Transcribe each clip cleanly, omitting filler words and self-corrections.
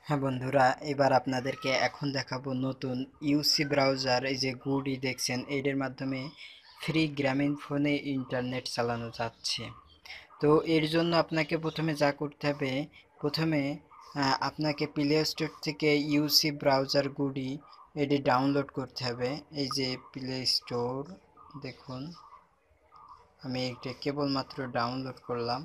হ্যাঁ বন্ধুরা, এবার আপনাদেরকে এখন দেখাবো নতুন ইউসি ব্রাউজার। এই যে গুডি দেখছেন, এটার মাধ্যমে ফ্রি গ্রামীণ ফোনে ইন্টারনেট চালানো যাচ্ছে। তো এর জন্য আপনাকে প্রথমে যা করতে হবে, প্রথমে আপনাকে প্লে স্টোর থেকে ইউসি ব্রাউজার গুডি এটি ডাউনলোড করতে হবে। এই যে প্লে স্টোর, দেখুন আমি এটা কেবলমাত্র ডাউনলোড করলাম।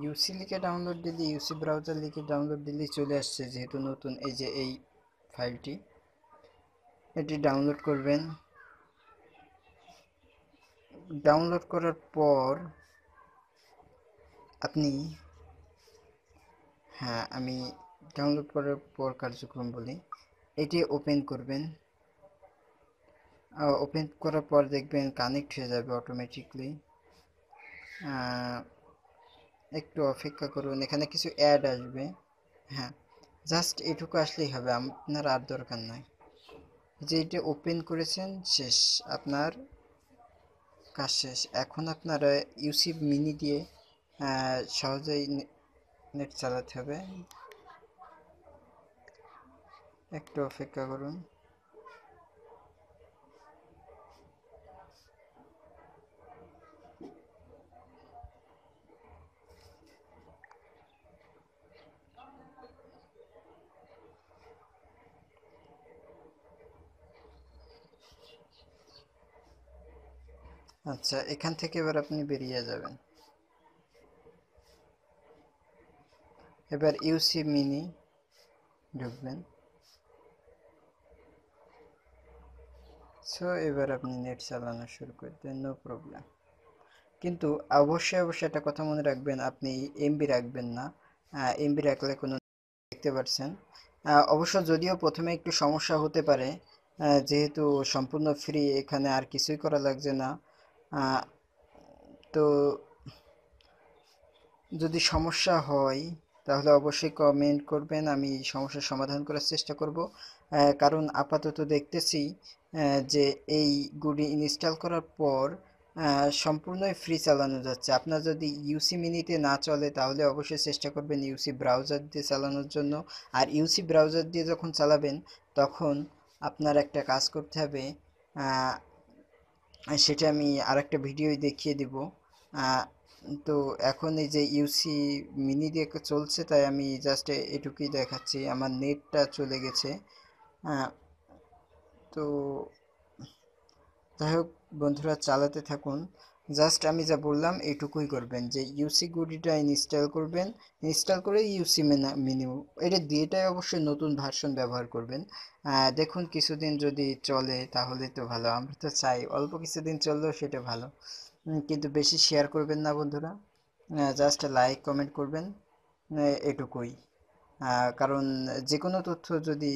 ইউসি লিখে ডাউনলোড দিলে, ইউসি ব্রাউজার লিখে ডাউনলোড দিলেই চলে আসছে, যেহেতু নতুন। এই যে এই ফাইলটি, এটি ডাউনলোড করবেন। ডাউনলোড করার পর আপনি, আমি ডাউনলোড করার পর কার্যক্রম বলি, এটি ওপেন করবেন। ওপেন করার পর দেখবেন কানেক্ট হয়ে যাবে অটোমেটিকলি। একটু অপেক্ষা করুন, এখানে কিছু অ্যাড আসবে। হ্যাঁ, জাস্ট এটুকু আসলেই হবে, আপনার আর দরকার নাই। যে এটা ওপেন করেছেন, শেষ, আপনার কাজ শেষ। এখন আপনারা ইউসি মিনি দিয়ে সহজেই নেট চালাতে হবে। একটু অপেক্ষা করুন। আচ্ছা, এখান থেকে এবার আপনি বেরিয়ে যাবেন। এবার ইউসি মিনি ঢুকবেন। সো এবার আপনি নেট চালানো শুরু করে দেন, নো প্রবলেম। কিন্তু অবশ্যই অবশ্যই একটা কথা মনে রাখবেন, আপনি এমবি রাখবেন না। এমবি রাখলে কোনো, দেখতে পাচ্ছেন, অবশ্য যদিও প্রথমে একটু সমস্যা হতে পারে, যেহেতু সম্পূর্ণ ফ্রি, এখানে আর কিছুই করা লাগছে না। আহ, তো যদি সমস্যা হয় তাহলে অবশ্যই কমেন্ট করবেন, আমি সমস্যার সমাধান করার চেষ্টা করব। কারণ আপাতত দেখতেছি যে এই গুডি ইনস্টল করার পর সম্পূর্ণই ফ্রি চালানো যাচ্ছে। আপনার যদি ইউসি মিনিতে না চলে তাহলে অবশ্যই চেষ্টা করবেন ইউসি ব্রাউজার দিয়ে চালানোর জন্য। আর ইউসি ব্রাউজার দিয়ে যখন চালাবেন, তখন আপনার একটা কাজ করতে হবে, সেটা আমি আরেকটা ভিডিও দেখিয়ে দিব। আহ, তো এখন এই যে ইউসি মিনি দিয়ে চলছে, তাই আমি জাস্ট এটুকুই দেখাচ্ছি। আমার নেটটা চলে গেছে। আহ, তো যাই হোক বন্ধুরা, চালাতে থাকুন। জাস্ট আমি যা বললাম এইটুকুই করবেন, যে ইউসি গুডিটা ইনস্টল করবেন। ইনস্টল করে ইউসি মিনি এটা দিয়েটাই অবশ্যই নতুন ভার্সন ব্যবহার করবেন। দেখুন কিছুদিন যদি চলে তাহলে তো ভালো, আমরা তো চাই অল্প কিছুদিন চললেও সেটা ভালো। কিন্তু বেশি শেয়ার করবেন না বন্ধুরা, জাস্ট লাইক কমেন্ট করবেন, এটুকুই। কারণ যে কোনো তথ্য যদি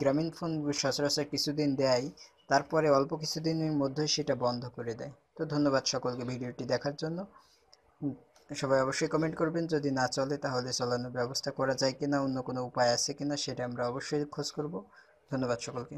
গ্রামীণ ফোন সচরাচর কিছুদিন দেয়, তারপরে অল্প কিছুদিনের মধ্যেই সেটা বন্ধ করে দেয়। তো ধন্যবাদ সকলকে ভিডিওটি দেখার জন্য। উম, সবাই অবশ্যই কমেন্ট করবেন, যদি না চলে তাহলে চালানোর ব্যবস্থা করা যায় কিনা, অন্য কোনো উপায় আছে কিনা সেটা আমরা অবশ্যই খোঁজ করব। ধন্যবাদ সকলকে।